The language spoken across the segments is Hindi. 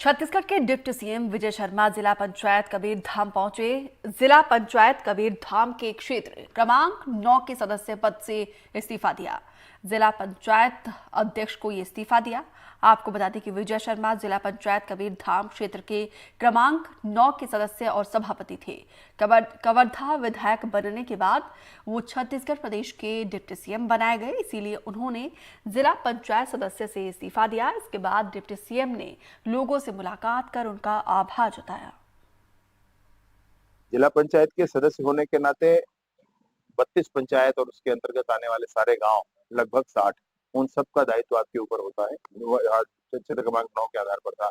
छत्तीसगढ़ के डिप्टी सीएम विजय शर्मा जिला पंचायत कबीरधाम पहुंचे। जिला पंचायत कबीरधाम के क्षेत्र क्रमांक 9 के सदस्य पद से इस्तीफा दिया। जिला पंचायत अध्यक्ष को ये इस्तीफा दिया। आपको बता दें कि विजय शर्मा जिला पंचायत कबीरधाम क्षेत्र के क्रमांक 9 के सदस्य और सभापति थे। कवर्धा विधायक बनने के बाद वो छत्तीसगढ़ प्रदेश के डिप्टी सीएम बनाए गए, इसीलिए उन्होंने जिला पंचायत सदस्य से इस्तीफा दिया। इसके बाद डिप्टी सीएम ने लोगों से मुलाकात कर उनका आभार जताया। जिला पंचायत के सदस्य होने के नाते 32 पंचायत और उसके अंतर्गत आने वाले सारे गांव लगभग 60, उन सब का दायित्व आपके ऊपर होता है। क्षेत्र क्रमांक 9 के आधार पर था।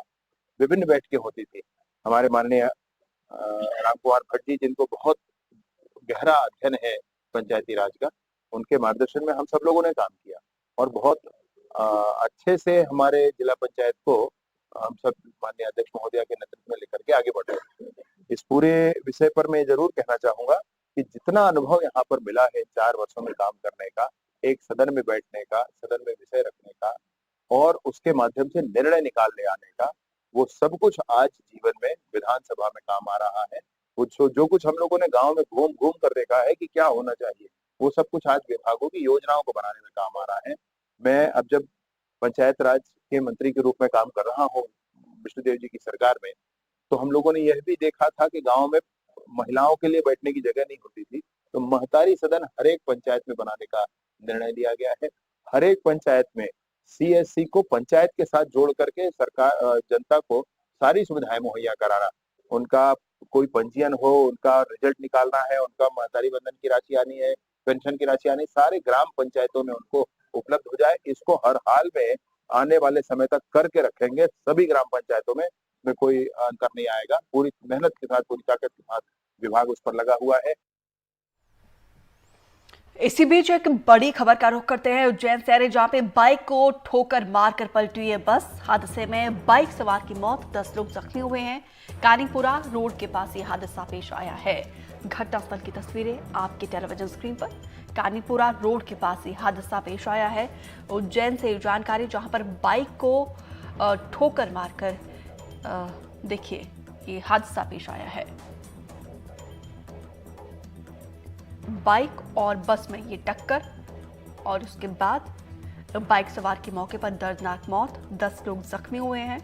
विभिन्न बैठकें होती थी। हमारे माननीय राम कुमार भट्ट जी, जिनको बहुत गहरा अध्ययन है पंचायती राज का, उनके मार्गदर्शन में हम सब लोगों ने काम किया और बहुत अच्छे से हमारे जिला पंचायत को हम सब माननीय अध्यक्ष महोदया के नेतृत्व में लेकर के आगे बढ़ रहे हैं। इस पूरे विषय पर मैं जरूर कहना चाहूंगा कि जितना अनुभव यहाँ पर मिला है 4 वर्षों में काम करने का, एक सदन में बैठने का, सदन में विषय रखने का और उसके माध्यम से निर्णय निकालने आने का, वो सब कुछ आज जीवन में विधानसभा में काम आ रहा है। जो कुछ हम लोगों ने गांव में घूम घूम कर देखा है कि क्या होना चाहिए, वो सब कुछ आज विभागों की योजनाओं को बनाने में काम आ रहा है। मैं अब जब पंचायत राज के मंत्री के रूप में काम कर रहा हूँ विष्णुदेव जी की सरकार में, तो हम लोगों ने यह भी देखा था कि गांव में महिलाओं के लिए बैठने की जगह नहीं होती थी, तो महतारी सदन हर एक पंचायत में बनाने का निर्णय लिया गया है। हर एक पंचायत में सीएससी को पंचायत के साथ जोड़ करके सरकार जनता को सारी सुविधाएं मुहैया कराना, उनका कोई पंजीयन हो, उनका रिजल्ट निकालना है, उनका महतारी बंधन की राशि आनी है, पेंशन की राशि आनी, सारे ग्राम पंचायतों में उनको उपलब्ध हो जाए। इसको हर हाल में आने वाले समय तक करके रखेंगे। सभी ग्राम पंचायतों में कोई अंतर नहीं आएगा। पूरी मेहनत के साथ, पूरी ताकत के साथ विभाग उस पर लगा हुआ है। इसी बीच एक बड़ी खबर का रुख करते हैं उज्जैन शहर, जहां पे बाइक को ठोकर मारकर पलटी है बस। हादसे में बाइक सवार की मौत, 10 लोग जख्मी हुए हैं। कानीपुरा रोड के पास ये हादसा पेश आया है। घटनास्थल की तस्वीरें आपकी टेलीविजन स्क्रीन पर। कानीपुरा रोड के पास ये हादसा पेश आया है। उज्जैन से जानकारी, जहां पर बाइक को ठोकर मारकर देखिए ये हादसा पेश आया है। बाइक और बस में ये टक्कर और उसके बाद बाइक सवार की मौके पर दर्दनाक मौत, 10 लोग जख्मी हुए हैं,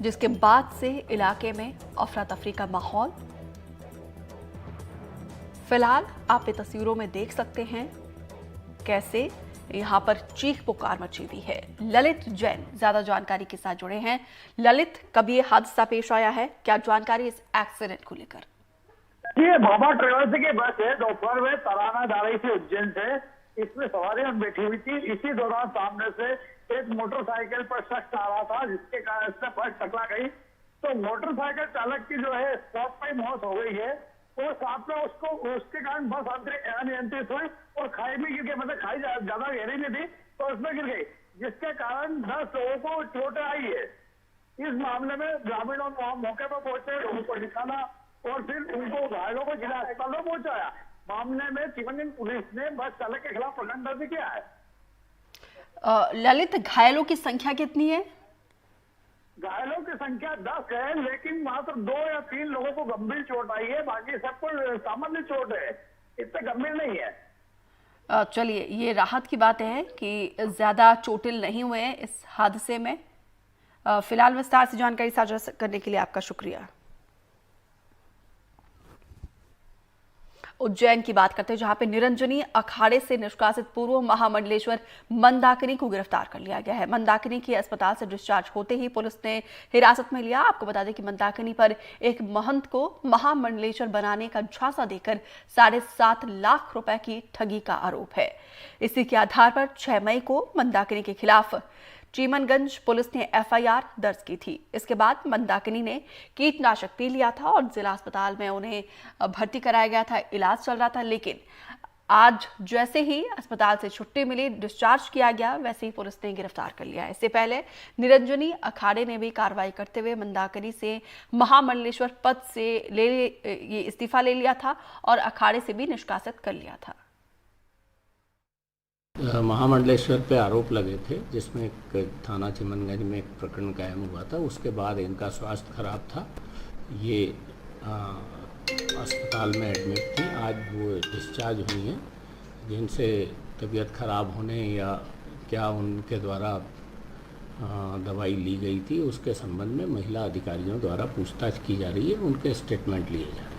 जिसके बाद से इलाके में अफरा तफरी का माहौल। फिलहाल आप ये तस्वीरों में देख सकते हैं कैसे यहां पर चीख पुकार मची हुई है। ललित जैन ज्यादा जानकारी के साथ जुड़े हैं। ललित, कब ये हादसा पेश आया है, क्या जानकारी इस एक्सीडेंट को लेकर? ये भाभा ट्रेवल्स की बस है, दोपहर में तराना जा रही थी उज्जैन से। इसमें सवारियां बैठी हुई थी। इसी दौरान सामने से एक मोटरसाइकिल पर शख्स आ रहा था, जिसके कारण इससे बस टकरा गई। तो मोटरसाइकिल चालक की जो है स्पॉट पर मौत हो गई है और साथ में उसको उसके कारण बस अनियंत्रित हुई और खाई में गिर गई। मतलब खाई ज्यादा गहरी नहीं थी तो उसमें गिर गई, जिसके कारण 10 लोगों को चोट आई है। इस मामले में ग्रामीणों मौके पर पहुंचे, लोगों को निकाला और फिर उनको घायलों को जिला अस्पताल में पहुंचाया। मामले में चिमनगंज पुलिस ने बस चालक के खिलाफ प्रकरण दर्ज किया है। ललित, घायलों की संख्या कितनी है? घायलों की संख्या 10 है, लेकिन मात्र 2 या 3 लोगों को गंभीर चोट आई है। बाकी सबको सामान्य चोट है, इतने गंभीर नहीं है। चलिए, ये राहत की बात है कि ज्यादा चोटिल नहीं हुए हैं इस हादसे में। फिलहाल विस्तार से जानकारी साझा करने के लिए आपका शुक्रिया। उज्जैन की बात करते हैं, जहां पे निरंजनी अखाड़े से निष्कासित पूर्व महामंडलेश्वर मंदाकिनी को गिरफ्तार कर लिया गया है। मंदाकिनी की अस्पताल से डिस्चार्ज होते ही पुलिस ने हिरासत में लिया। आपको बता दें कि मंदाकिनी पर एक महंत को महामंडलेश्वर बनाने का झांसा देकर 7.5 लाख रुपए की ठगी का आरोप है। इसी के आधार पर 6 मई को मंदाकिनी के खिलाफ चीमनगंज पुलिस ने एफआईआर दर्ज की थी। इसके बाद मंदाकिनी ने कीटनाशक पी लिया था और जिला अस्पताल में उन्हें भर्ती कराया गया था, इलाज चल रहा था। लेकिन आज जैसे ही अस्पताल से छुट्टी मिली, डिस्चार्ज किया गया, वैसे ही पुलिस ने गिरफ्तार कर लिया। इससे पहले निरंजनी अखाड़े ने भी कार्रवाई करते हुए मंदाकिनी से महामंडलेश्वर पद से ये इस्तीफा ले लिया था और अखाड़े से भी निष्कासित कर लिया था। महामंडलेश्वर पे आरोप लगे थे, जिसमें एक थाना चिमनगंज में एक प्रकरण कायम हुआ था। उसके बाद इनका स्वास्थ्य खराब था, ये अस्पताल में एडमिट थी। आज वो डिस्चार्ज हुई हैं। जिनसे तबीयत खराब होने या क्या उनके द्वारा दवाई ली गई थी, उसके संबंध में महिला अधिकारियों द्वारा पूछताछ की जा रही है, उनके स्टेटमेंट लिए जा रहे हैं।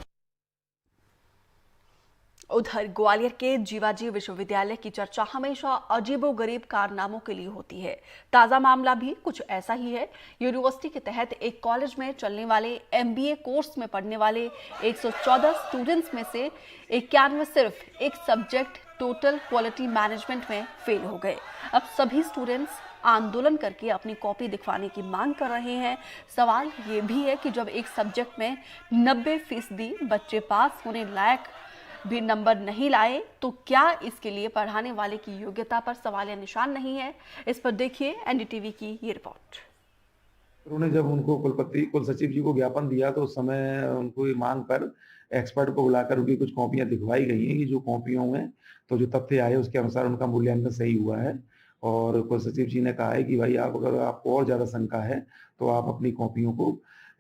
उधर ग्वालियर के जीवाजी विश्वविद्यालय की चर्चा हमेशा अजीबोगरीब कारनामों के लिए होती है। ताजा मामला भी कुछ ऐसा ही है। यूनिवर्सिटी के तहत एक कॉलेज में चलने वाले MBA कोर्स में पढ़ने वाले 114 स्टूडेंट्स में से 91 सिर्फ एक सब्जेक्ट टोटल क्वालिटी मैनेजमेंट में फेल हो गए। अब सभी स्टूडेंट्स आंदोलन करके अपनी कॉपी दिखवाने की मांग कर रहे हैं। सवाल ये भी है कि जब एक सब्जेक्ट में 90% बच्चे पास होने लायक भी नंबर नहीं लाए, तो क्या इसके लिए पढ़ाने वाले की योग्यता पर सवाल या निशान नहीं है? इस पर देखिए NDTV की ये रिपोर्ट। उन्होंने जब उनको कुल सचिव जी को ज्ञापन दिया तो उस समय उनको ये मांग पर एक्सपर्ट को बुलाकर उनकी कुछ कॉपियां दिखवाई गई हैं कि जो कॉपियों में तो जो तथ्य आए उसके अनुसार उनका मूल्यांकन सही हुआ है। और कुल सचिव जी ने कहा है कि भाई आप अगर आपको और ज्यादा शंका है तो आप अपनी कॉपियों को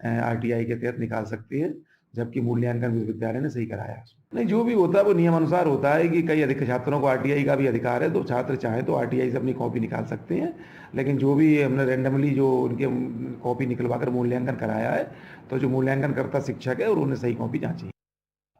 RTI के तहत निकाल सकते हैं, जबकि मूल्यांकन विश्वविद्यालय ने सही कराया। नहीं, जो भी होता है वो नियमानुसार होता है कि कई अधिक छात्रों को RTI का भी अधिकार है, तो छात्र चाहें तो RTI से अपनी कॉपी निकाल सकते हैं। लेकिन जो भी हमने रैंडमली जो उनके कॉपी निकलवाकर मूल्यांकन कराया है, तो जो मूल्यांकन करता शिक्षक है और उन्हें सही कॉपी जांची।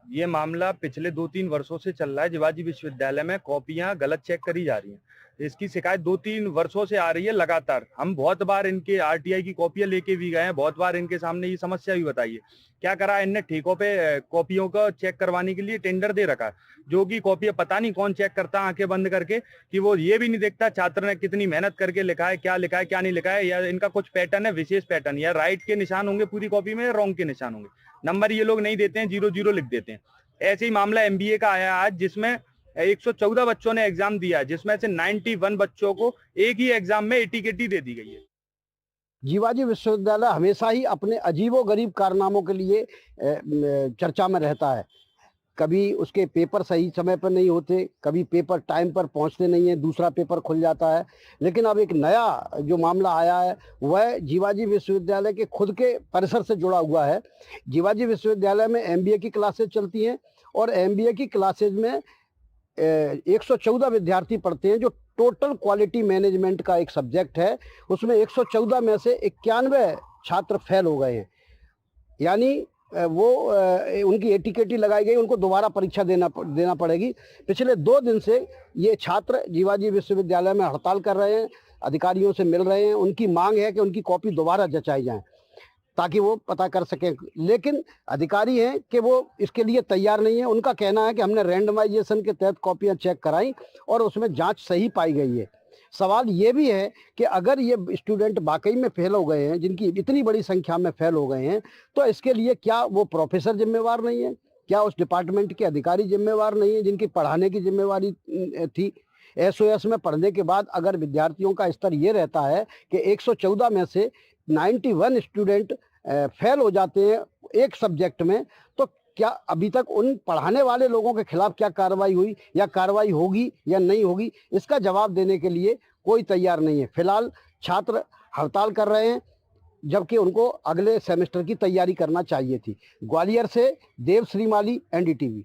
ये मामला पिछले 2-3 वर्षों से चल रहा है। जीवाजी विश्वविद्यालय में कॉपियां गलत चेक करी जा रही हैं। इसकी शिकायत 2-3 वर्षों से आ रही है लगातार। हम बहुत बार इनके RTI की कॉपियां लेके भी गए हैं, बहुत बार इनके सामने ये समस्या भी बताई है। क्या करा, इनने ठेकों पे कॉपियों का चेक करवाने के लिए टेंडर दे रखा है, जो कि कॉपियां पता नहीं कौन चेक करता, आंखें बंद करके, कि वो ये भी नहीं देखता छात्र ने कितनी मेहनत करके लिखा है, क्या लिखा है क्या नहीं लिखा है, या इनका कुछ पैटर्न है, विशेष पैटर्न, या राइट के निशान होंगे पूरी कॉपी में, रॉन्ग के निशान होंगे। नंबर ये लोग नहीं देते हैं, 0-0 लिख देते हैं। ऐसे ही मामला MBA का आया आज, जिसमें 114 बच्चों ने एग्जाम दिया, जिसमें से 91 बच्चों को एक ही एग्जाम में एटीकेटी दे दी गई है। जीवाजी विश्वविद्यालय हमेशा ही अपने अजीबोगरीब कारनामों के लिए चर्चा में रहता है। कभी उसके पेपर सही समय पर नहीं होते, कभी पेपर टाइम पर पहुंचते नहीं है, दूसरा पेपर खुल जाता है। लेकिन अब एक नया जो मामला आया है वह जीवाजी विश्वविद्यालय के खुद के परिसर से जुड़ा हुआ है। जीवाजी विश्वविद्यालय में MBA की क्लासेस चलती हैं और MBA की क्लासेज में 114 विद्यार्थी पढ़ते हैं, जो टोटल क्वालिटी मैनेजमेंट का एक सब्जेक्ट है। उसमें 114 में से 91 छात्र फेल हो गए हैं, यानी वो उनकी एटीकेटी लगाई गई, उनको दोबारा परीक्षा देना पड़ेगी। पिछले 2 दिन से ये छात्र जीवाजी विश्वविद्यालय में हड़ताल कर रहे हैं, अधिकारियों से मिल रहे हैं। उनकी मांग है कि उनकी कॉपी दोबारा जंचाई जाए ताकि वो पता कर सकें, लेकिन अधिकारी हैं कि वो इसके लिए तैयार नहीं है। उनका कहना है कि हमने रैंडमाइजेशन के तहत कॉपियां चेक कराई और उसमें जांच सही पाई गई है। सवाल ये भी है कि अगर ये स्टूडेंट वाकई में फेल हो गए हैं, जिनकी इतनी बड़ी संख्या में फेल हो गए हैं, तो इसके लिए क्या वो प्रोफेसर जिम्मेवार नहीं है? क्या उस डिपार्टमेंट के अधिकारी जिम्मेवार नहीं है जिनकी पढ़ाने की जिम्मेवारी थी? SOS में पढ़ने के बाद अगर विद्यार्थियों का स्तर ये रहता है कि 114 में से 91 स्टूडेंट फेल हो जाते हैं एक सब्जेक्ट में, तो क्या अभी तक उन पढ़ाने वाले लोगों के खिलाफ क्या कार्रवाई हुई या कार्रवाई होगी या नहीं होगी, इसका जवाब देने के लिए कोई तैयार नहीं है। फिलहाल छात्र हड़ताल कर रहे हैं, जबकि उनको अगले सेमेस्टर की तैयारी करना चाहिए थी। ग्वालियर से देव श्रीमाली, NDTV।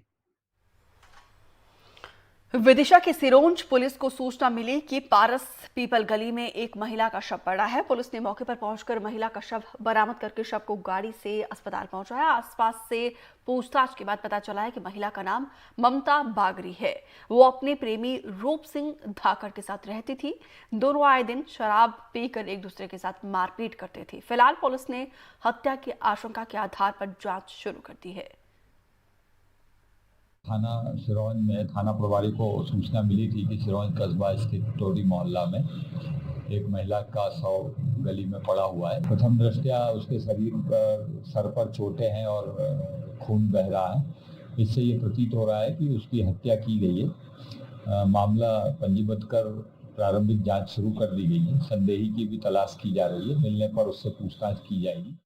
विदिशा के सिरोंज पुलिस को सूचना मिली कि पारस पीपल गली में एक महिला का शव पड़ा है। पुलिस ने मौके पर पहुंचकर महिला का शव बरामद करके शव को गाड़ी से अस्पताल पहुंचाया। आसपास से पूछताछ के बाद पता चला है कि महिला का नाम ममता बागरी है। वो अपने प्रेमी रूप सिंह धाकड़ के साथ रहती थी। दोनों आए दिन शराब पीकर एक दूसरे के साथ मारपीट करते थे। फिलहाल पुलिस ने हत्या की आशंका के आधार पर जांच शुरू कर दी है। थाना सिरोंज में थाना प्रभारी को सूचना मिली थी कि सिरोंज कस्बा स्थित टोडी मोहल्ला में एक महिला का शव गली में पड़ा हुआ है। प्रथम दृष्टया उसके शरीर पर, सर पर चोटें हैं और खून बह रहा है। इससे ये प्रतीत हो रहा है कि उसकी हत्या की गई है। मामला पंजीबद्ध कर प्रारंभिक जांच शुरू कर दी गई है। संदेही की भी तलाश की जा रही है। मिलने पर उससे पूछताछ की जाएगी।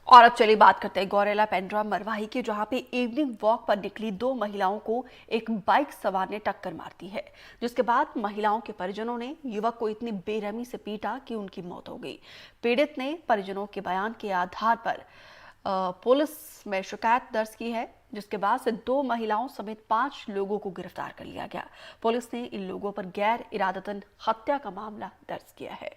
और अब चलिए बात करते हैं गौरेला पेंड्रा मरवाही की, जहां पे इवनिंग वॉक पर निकली 2 महिलाओं को एक बाइक सवार ने टक्कर मार दी है, जिसके बाद महिलाओं के परिजनों ने युवक को इतनी बेरहमी से पीटा कि उनकी मौत हो गई। पीड़ित ने परिजनों के बयान के आधार पर पुलिस में शिकायत दर्ज की है, जिसके बाद से 2 महिलाओं समेत 5 लोगों को गिरफ्तार कर लिया गया। पुलिस ने इन लोगों पर गैर इरादतन हत्या का मामला दर्ज किया है।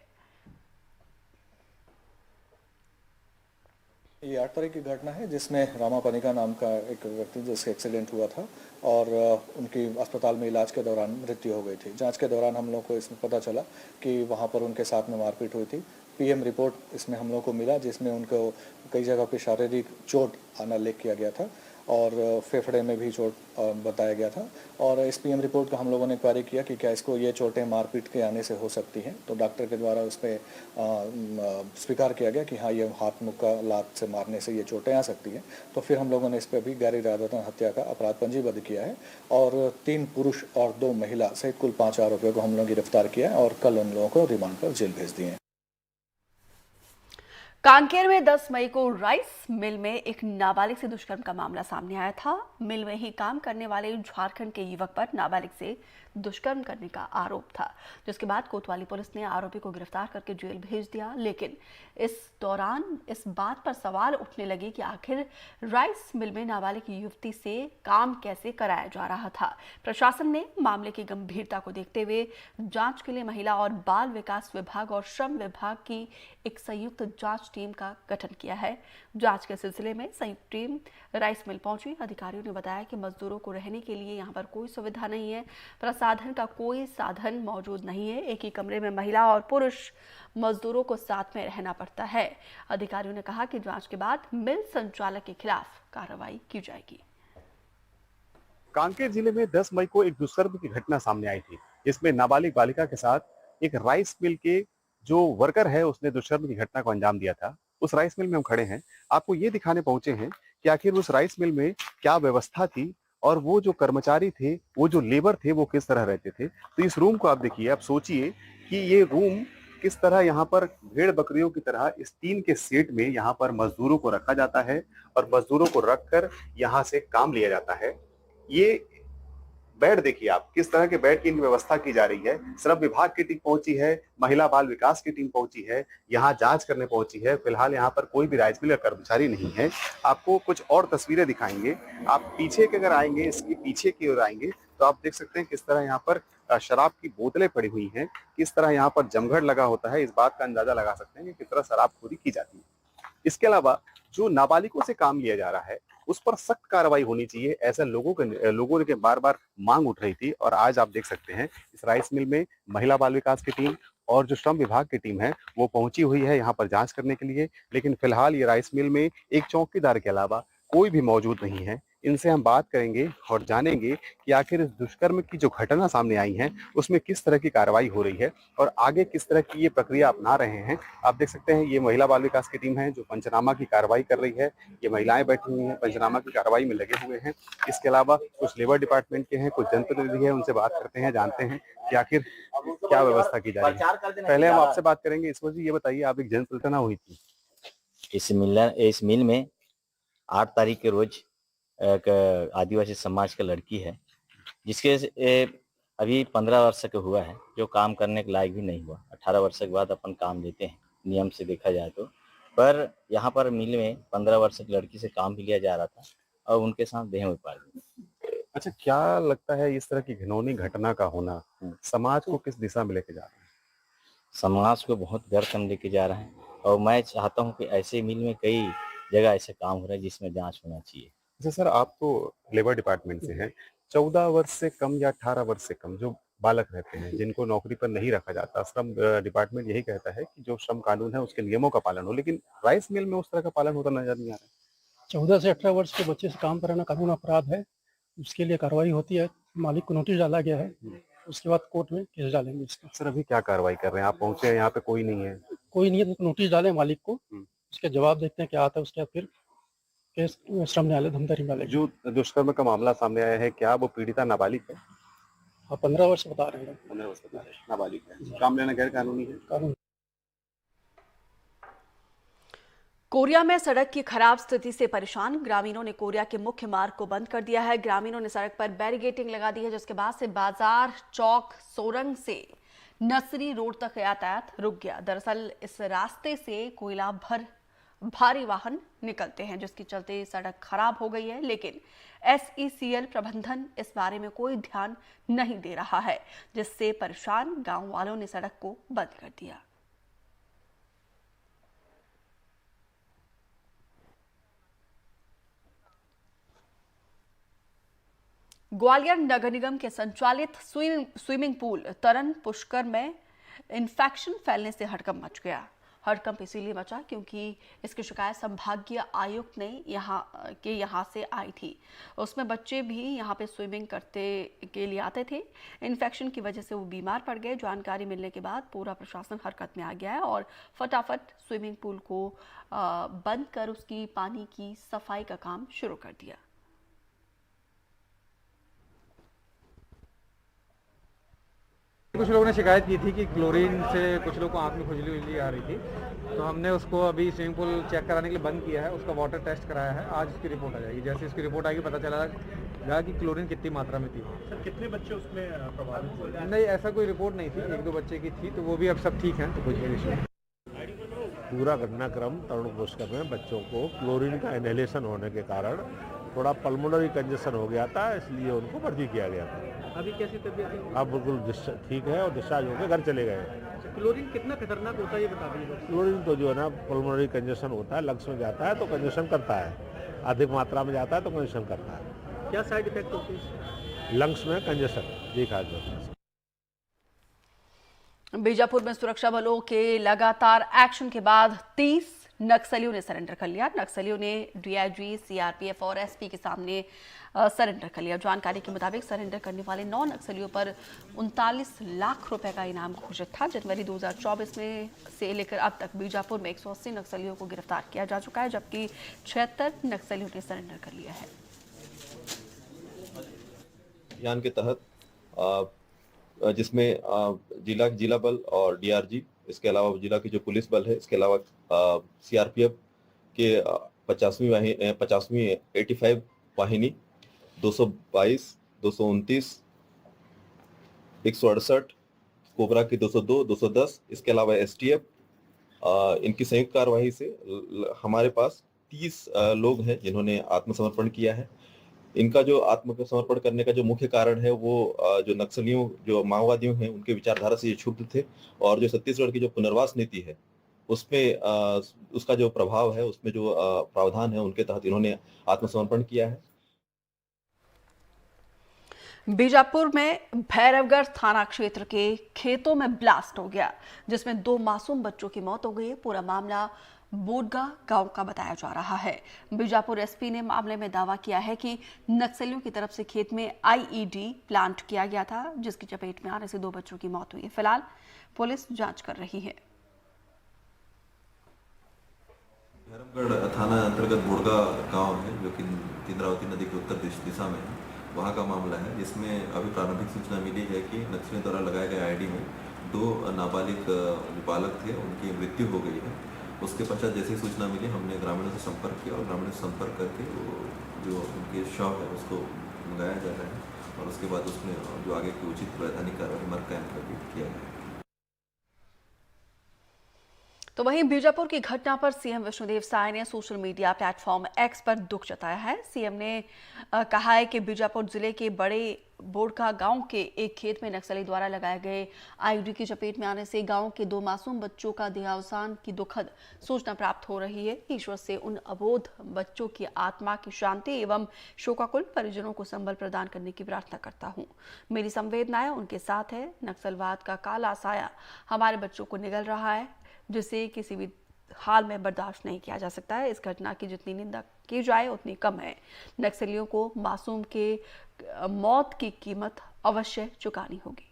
ये 8 तारीख की घटना है जिसमें रामा पनिका नाम का एक व्यक्ति जिसका एक्सीडेंट हुआ था और उनकी अस्पताल में इलाज के दौरान मृत्यु हो गई थी। जांच के दौरान हम लोग को इसमें पता चला कि वहां पर उनके साथ में मारपीट हुई थी। पीएम रिपोर्ट इसमें हम लोग को मिला जिसमें उनको कई जगह पे शारीरिक चोट आना उल्लेख किया गया था और फेफड़े में भी चोट बताया गया था। और इस पीएम रिपोर्ट का हम लोगों ने क्वेरी किया कि क्या इसको ये चोटें मारपीट के आने से हो सकती हैं, तो डॉक्टर के द्वारा उस पर स्वीकार किया गया कि हाँ ये हाथ मुक्का का लात से मारने से ये चोटें आ सकती हैं। तो फिर हम लोगों ने इस पर भी गैर इरादतन हत्या का अपराध पंजीबद्ध किया है और 3 पुरुष और 2 महिला सहित कुल 5 आरोपियों को हम लोग गिरफ्तार किया है और कल उन लोगों को रिमांड पर जेल भेज दिए। कांकेर में 10 मई को राइस मिल में एक नाबालिग से दुष्कर्म का मामला सामने आया था। मिल में ही काम करने वाले झारखंड के युवक पर नाबालिग से दुष्कर्म करने का आरोप था, जिसके बाद कोतवाली पुलिस ने आरोपी को गिरफ्तार करके जेल भेज दिया। लेकिन इस दौरान इस बात पर सवाल उठने लगे कि आखिर राइस मिल में नाबालिग युवती से काम कैसे कराया जा रहा था। प्रशासन ने मामले की गंभीरता को देखते हुए जांच के लिए महिला और बाल विकास विभाग और श्रम विभाग की एक संयुक्त जांच टीम का गठन किया है। जांच के सिलसिले में संयुक्त टीम राइस मिल पहुंची। अधिकारियों ने बताया कि मजदूरों को रहने के लिए यहां पर कोई सुविधा नहीं है, प्रसाधन का कोई साधन मौजूद नहीं है। एक ही कमरे में महिला और पुरुष मजदूरों को साथ में रहना पड़ता है। अधिकारियों ने कहा कि जांच के बाद मिल संचालक के खिलाफ कार्रवाई की जाएगी। कांकेर जिले में 10 मई को एक दुष्कर्म की घटना सामने आई थी, जिसमें नाबालिग बालिका के साथ एक राइस मिल के जो वर्कर है उसने दुष्कर्म की घटना को अंजाम दिया था। उस राइस मिल में हम खड़े हैं, आपको ये दिखाने पहुंचे हैं कि आखिर उस राइस मिल में क्या व्यवस्था थी और वो जो कर्मचारी थे, वो जो लेबर थे, वो किस तरह रहते थे। तो इस रूम को आप देखिए, आप सोचिए कि ये रूम किस तरह यहाँ पर भेड़ बकरियों की तरह इस टीन के सेट में यहाँ पर मजदूरों को रखा जाता है और मजदूरों को रखकर यहाँ से काम लिया जाता है। ये बेड देखिए आप, किस तरह के बेड की व्यवस्था की जा रही है। श्रम विभाग की टीम पहुंची है, महिला बाल विकास की टीम पहुंची है, यहाँ जांच करने पहुंची है। फिलहाल यहाँ पर कोई भी राइस मिल का कर्मचारी नहीं है। आपको कुछ और तस्वीरें दिखाएंगे। आप पीछे के अगर आएंगे, इसके पीछे की ओर आएंगे तो आप देख सकते हैं किस तरह यहाँ पर शराब की बोतलें पड़ी हुई हैं, किस तरह यहाँ पर जमघट लगा होता है। इस बात का अंदाजा लगा सकते हैं कि किस तरह शराबखोरी की जाती है। इसके अलावा जो नाबालिगों से काम लिया जा रहा है उस पर सख्त कार्रवाई होनी चाहिए, ऐसा लोगों के बार बार मांग उठ रही थी। और आज आप देख सकते हैं इस राइस मिल में महिला बाल विकास की टीम और जो श्रम विभाग की टीम है वो पहुंची हुई है यहाँ पर जांच करने के लिए। लेकिन फिलहाल ये राइस मिल में एक चौकीदार के अलावा कोई भी मौजूद नहीं है। इनसे हम बात करेंगे और जानेंगे कि आखिर इस दुष्कर्म की जो घटना सामने आई है उसमें किस तरह की कार्रवाई हो रही है और आगे किस तरह की ये प्रक्रिया अपना रहे हैं। आप देख सकते हैं ये महिला बाल विकास की टीम है जो पंचनामा की कार्रवाई कर रही है। ये महिलाएं बैठी हुई हैं, पंचनामा की कार्रवाई में लगे हुए हैं। इसके अलावा कुछ लेबर डिपार्टमेंट के हैं, कुछ जनप्रतिनिधि है, उनसे बात करते हैं, जानते हैं कि आखिर क्या व्यवस्था की जा रही है। पहले हम आपसे बात करेंगे, इस वजह ये बताइए, आप एक जनसंपर्क हुई थी इस मिल में 8 तारीख के रोज एक आदिवासी समाज का लड़की है जिसके अभी 15 वर्ष का हुआ है, जो काम करने के लायक भी नहीं हुआ। 18 वर्ष के बाद अपन काम लेते हैं नियम से देखा जाए तो। पर यहाँ पर मिल में 15 वर्ष की लड़की से काम भी लिया जा रहा था और उनके साथ देह व्यापार भी। अच्छा, क्या लगता है इस तरह की घिनौनी घटना का होना समाज को किस दिशा में लेके जा रहा है? समाज को बहुत गर्क में लेके जा रहा है और मैं चाहता हूँ कि ऐसे मिल में कई जगह ऐसे काम हो रहा है जिसमें जांच होना चाहिए। अच्छा सर, आप तो लेबर डिपार्टमेंट से हैं। 14 वर्ष से कम या 18 वर्ष से कम जो बालक रहते हैं जिनको नौकरी पर नहीं रखा जाता, श्रम डिपार्टमेंट यही कहता है कि जो श्रम कानून है उसके नियमों का पालन हो, लेकिन राइस मिल में उस तरह का पालन होता नजर नहीं आ रहा है। 14 से 18 वर्ष के बच्चे से काम कराना कानून अपराध है, उसके लिए कार्रवाई होती है। मालिक को नोटिस डाला गया है, उसके बाद कोर्ट में केस डालेंगे इसका। सर अभी क्या कार्रवाई कर रहे हैं? आप पहुंचे हैं यहाँ पे, कोई नहीं है? कोई नहीं है तो नोटिस डाले मालिक को, उसके जवाब देखते हैं क्या आता है, उसके बाद फिर केस श्रम न्यायालय धमतरी में डालेंगे। जो दुष्कर्म का मामला सामने आया है, क्या वो पीड़िता नाबालिग है? हाँ, 15 वर्ष बता रहे हैं। 15 वर्ष बता रहे हैं, नाबालिग है। काम लेना गैर कानूनी है। कानून कोरिया में सड़क की खराब स्थिति से परेशान ग्रामीणों ने कोरिया के मुख्य मार्ग को बंद कर दिया है। ग्रामीणों ने सड़क पर बैरिकेडिंग लगा दी है, जिसके बाद से बाजार चौक सोरंग से नसरी रोड तक यातायात रुक गया। दरअसल इस रास्ते से कोयला भारी वाहन निकलते हैं, जिसके चलते सड़क खराब हो गई है, लेकिन SECL प्रबंधन इस बारे में कोई ध्यान नहीं दे रहा है, जिससे परेशान गांव वालों ने सड़क को बंद कर दिया। ग्वालियर नगर निगम के संचालित स्विमिंग पूल तरन पुष्कर में इन्फेक्शन फैलने से हड़कंप मच गया। हड़कंप इसीलिए मचा क्योंकि इसकी शिकायत संभागीय आयुक्त ने यहाँ से आई थी। उसमें बच्चे भी यहाँ पे स्विमिंग करते के लिए आते थे। इन्फेक्शन की वजह से वो बीमार पड़ गए। जानकारी मिलने के बाद पूरा प्रशासन हरकत में आ गया है और फटाफट स्विमिंग पूल को बंद कर उसकी पानी की सफाई का काम शुरू कर दिया। कुछ लोगों ने शिकायत की थी कि क्लोरीन से कुछ लोगों को आंख में खुजली आ रही थी, तो हमने उसको अभी स्विमिंग पूल चेक कराने के लिए बंद किया है। उसका वाटर टेस्ट कराया है, आज उसकी रिपोर्ट आ जाएगी। जैसे इसकी रिपोर्ट आएगी पता चला कि क्लोरीन कितनी मात्रा में थी। सर कितने बच्चे उसमें प्रभावित हुए? नहीं, ऐसा कोई रिपोर्ट नहीं थी, 1-2 बच्चे की थी, तो वो भी अब सब ठीक हैं, तो कुछ इशू नहीं। पूरा घटनाक्रम तरुण पुष्कर में बच्चों को क्लोरीन का इनहेलेशन होने के कारण थोड़ा पल्मोनरी कंजेशन हो गया था, इसलिए उनको भर्ती किया गया था। अभी कैसी तबीयत है? अब बिल्कुल ठीक है और डिस्चार्ज होकर घर चले गए। क्लोरीन कितना खतरनाक होता है ये बता दीजिए। क्लोरीन तो जो है ना पल्मोनरी कंजेशन होता है, लंग्स में जाता है तो कंजेशन करता है, अधिक मात्रा में जाता है तो कंजेशन करता है। क्या साइड इफेक्ट होते हैं? लंग्स में कंजेशन देखा गया। बीजापुर में सुरक्षा बलों के लगातार एक्शन के बाद 30 नक्सलियों ने सरेंडर कर लिया। नक्सलियों ने DIG, CRPF और SP के सामने सरेंडर कर लिया। जानकारी के मुताबिक सरेंडर करने वाले 9 नक्सलियों पर 39 लाख रुपए का इनाम घोषित था। जनवरी 2024 में से लेकर अब तक बीजापुर में 180 नक्सलियों को गिरफ्तार किया जा चुका है, जबकि 76 नक्सलियों ने सरेंडर कर लिया है। अभियान के तहत जिसमें जिला बल और DRG, इसके अलावा जिला की जो पुलिस बल है, इसके अलावा CRPF के 50वीं 85 वाहिनी, 222, 229, 168, कोबरा की 202, 210, इसके अलावा STF, इनकी संयुक्त कार्यवाही से हमारे पास 30 लोग हैं जिन्होंने आत्मसमर्पण किया है। इनका जो आत्मसमर्पण करने का जो मुख्य कारण है वो जो नक्सलियों, जो माओवादियों हैं, उनके विचारधारा से ये क्षुब्ध थे और जो छत्तीसगढ़ की जो पुनर्वास नीति है उसमें उसका जो प्रभाव है, उसमें जो प्रावधान है, उनके तहत इन्होंने आत्मसमर्पण किया है। बीजापुर में भैरवगढ़ थाना क्षेत्र के खेतों में ब्लास्ट हो गया, जिसमें 2 मासूम बच्चों की मौत हो गई है। पूरा मामला बोडगा गांव का बताया जा रहा है। बीजापुर SP ने मामले में दावा किया है कि नक्सलियों की तरफ से खेत में IED प्लांट किया गया था, जिसकी चपेट में आने से 2 बच्चों की मौत हुई है। फिलहाल पुलिस जांच कर रही है। भैरवगढ़ थाना अंतर्गत बोडगा गांव है, जो कि इंद्रावती नदी के उत्तर दिशा में है, वहाँ का मामला है, जिसमें अभी प्रारंभिक सूचना मिली है कि नक्सलियों द्वारा लगाए गए IED में 2 नाबालिग बालक थे, उनकी मृत्यु हो गई है। उसके पश्चात जैसी सूचना मिली, हमने ग्रामीणों से संपर्क किया और ग्रामीणों से संपर्क करके जो उनके शव है उसको मंगाया जा रहा है और उसके बाद उसमें जो आगे की उचित वैधानिक कार्रवाई मर्ग कायम करके किया गया। तो वहीं बीजापुर की घटना पर CM विष्णुदेव साय ने सोशल मीडिया प्लेटफॉर्म X पर दुख जताया है। CM ने कहा है कि बीजापुर जिले के बड़े बोडका गांव के एक खेत में नक्सली द्वारा लगाए गए IED की चपेट में आने से गांव के 2 मासूम बच्चों का देहावसान की दुखद सूचना प्राप्त हो रही है। ईश्वर से उन अबोध बच्चों की आत्मा की शांति एवं शोकाकुल परिजनों को संबल प्रदान करने की प्रार्थना करता हूं। मेरी संवेदनाएं उनके साथ है। नक्सलवाद का काला साया हमारे बच्चों को निगल रहा है, जिसे किसी भी हाल में बर्दाश्त नहीं किया जा सकता है। इस घटना की जितनी निंदा की जाए उतनी कम है। नक्सलियों को मासूम के मौत की कीमत अवश्य चुकानी होगी।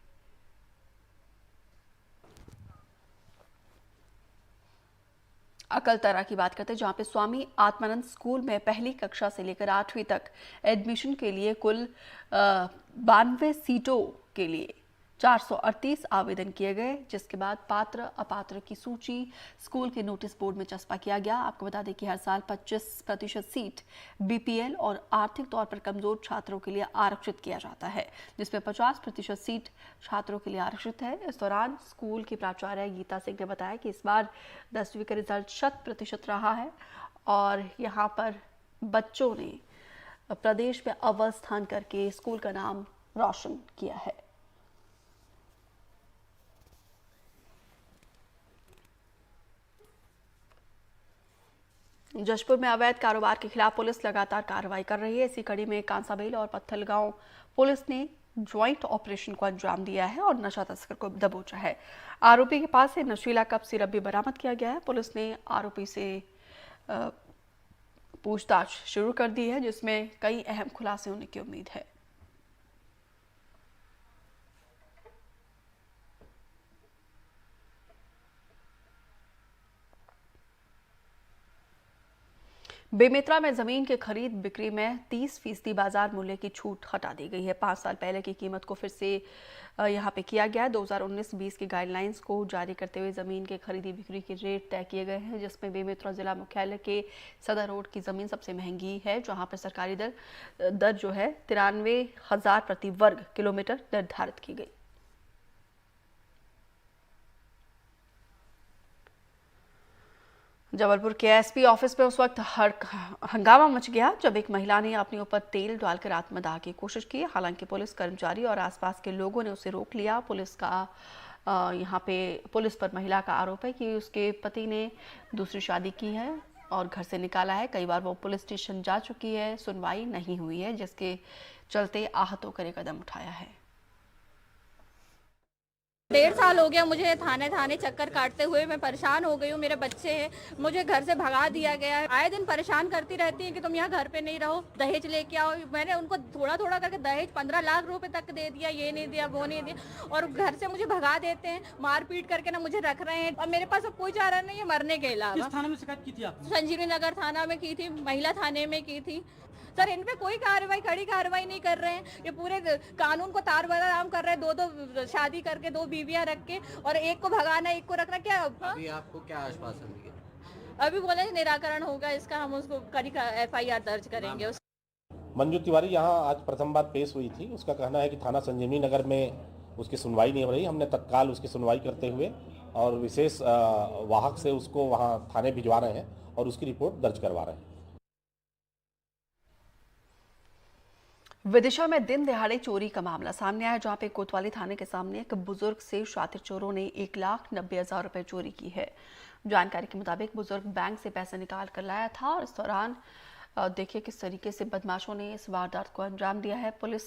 अकलतरा की बात करते हैं, जहां पे स्वामी आत्मानंद स्कूल में पहली कक्षा से लेकर 8वीं तक एडमिशन के लिए कुल 92 सीटों के लिए 438 आवेदन किए गए, जिसके बाद पात्र अपात्र की सूची स्कूल के नोटिस बोर्ड में चस्पा किया गया। आपको बता दें कि हर साल 25% सीट बीपीएल और आर्थिक तौर पर कमजोर छात्रों के लिए आरक्षित किया जाता है, जिसमें 50% सीट छात्रों के लिए आरक्षित है। इस दौरान स्कूल की प्राचार्य गीता सिंह ने बताया कि इस बार 10वीं का रिजल्ट 100% रहा है और यहाँ पर बच्चों ने प्रदेश में अव्वल स्थान करके स्कूल का नाम रोशन किया है। जशपुर में अवैध कारोबार के खिलाफ पुलिस लगातार कार्रवाई कर रही है। इसी कड़ी में कांसाबेल और पत्थलगांव पुलिस ने ज्वाइंट ऑपरेशन को अंजाम दिया है और नशा तस्कर को दबोचा है। आरोपी के पास से नशीला कप सिरप भी बरामद किया गया है। पुलिस ने आरोपी से पूछताछ शुरू कर दी है, जिसमें कई अहम खुलासे होने की उम्मीद है। बेमेतरा में जमीन की खरीद बिक्री में 30% बाजार मूल्य की छूट हटा दी गई है। 5 साल पहले की कीमत को फिर से यहां पे किया गया है। 2019-20 की गाइडलाइंस को जारी करते हुए जमीन के खरीदी बिक्री के रेट तय किए गए हैं, जिसमें बेमेतरा जिला मुख्यालय के सदर रोड की जमीन सबसे महंगी है, जहां पर सरकारी दर जो है 93,000 प्रति वर्ग किलोमीटर निर्धारित की गई। जबलपुर के एसपी ऑफिस में उस वक्त हंगामा मच गया जब एक महिला ने अपने ऊपर तेल डालकर आत्मदाह की कोशिश की। हालांकि पुलिस कर्मचारी और आसपास के लोगों ने उसे रोक लिया। पुलिस पर महिला का आरोप है कि उसके पति ने दूसरी शादी की है और घर से निकाला है। कई बार वो पुलिस स्टेशन जा चुकी है, सुनवाई नहीं हुई है, जिसके चलते आहत होकर एक कदम उठाया है। 1.5 साल हो गया मुझे थाने चक्कर काटते हुए। मैं परेशान हो गई हूँ। मेरे बच्चे हैं, मुझे घर से भगा दिया गया है। आए दिन परेशान करती रहती हैं कि तुम यहाँ घर पे नहीं रहो, दहेज लेके आओ। मैंने उनको थोड़ा थोड़ा करके दहेज 15 लाख रुपए तक दे दिया, ये नहीं दिया वो नहीं दिया, और घर से मुझे भगा देते हैं, मारपीट करके ना मुझे रख रहे हैं। और मेरे पास अब कोई चारा नहीं है मरने के अलावा। किस थाने में शिकायत की थी आपने? संजीवनी नगर थाना में की थी, महिला थाने में की थी। सर इन पे कोई कड़ी कार्रवाई नहीं कर रहे हैं। ये पूरे कानून को तार बदनाम कर रहे हैं। दो शादी करके 2 बीवियां रख के और एक को भगाना, एक को रखना। क्या अभी आपको क्या आश्वासन दिया? अभी बोले निराकरण होगा इसका, हम उसको कड़ी FIR दर्ज करेंगे। मंजू तिवारी यहाँ आज प्रथम बार पेश हुई थी। उसका कहना है कि थाना संजीवनी नगर में उसकी सुनवाई नहीं हो रही। हमने तत्काल उसकी सुनवाई करते हुए और विशेष वाहक से उसको वहाँ थाने भिजवा रहे हैं और उसकी रिपोर्ट दर्ज करवा रहे हैं। विदिशा में दिन दहाड़े चोरी का मामला सामने आया, जहां पे कोतवाली थाने के सामने एक बुजुर्ग से शातिर चोरों ने 1,90,000 रुपए चोरी की है। जानकारी के मुताबिक बुजुर्ग बैंक से पैसे निकाल कर लाया था और इस दौरान देखिए किस तरीके से बदमाशों ने इस वारदात को अंजाम दिया है। पुलिस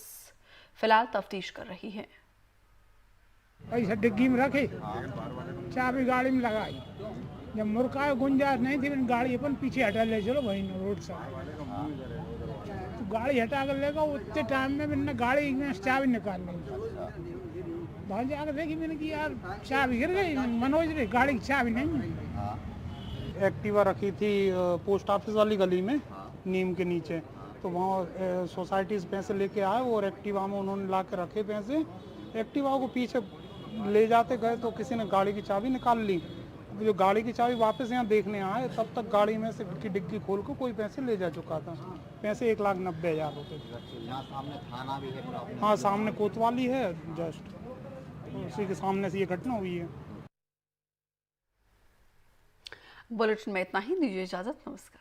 फिलहाल तफ्तीश कर रही है। पैसा डिग्गी में रखे, चाबी गाड़ी में लगाई, जब मुर्का गुंजाइश नहीं थी गाड़ी अपन पीछे हटा ले चलो वही रोड से गाड़ी हटा कर लेगा। उतने टाइम में मैंने गाड़ी में चाबी निकाल ली। बाहर जाकर देखी मैंने कि यार चाबी गिर गई। मनोज रे गाड़ी की चाबी नहीं। एक्टिवा रखी थी पोस्ट ऑफिस वाली गली में, नीम के नीचे, तो वहाँ सोसाइटी से पैसे लेके आए और एक्टिवा में उन्होंने ला के रखे पैसे। एक्टिवा को पीछे ले जाते गए तो किसी ने गाड़ी की चाबी निकाल ली। जो गाड़ी की चाबी वापस यहाँ देखने आए तब तक गाड़ी में से डिग्गी खोल कर कोई पैसे ले जा चुका था। पैसे 1,90,000 रुपये। यहाँ सामने थाना भी है? हाँ, सामने कोतवाली है जस्ट, उसी के सामने से ये घटना हुई है। बुलेटिन में इतना ही, दीजिए इजाजत, नमस्कार।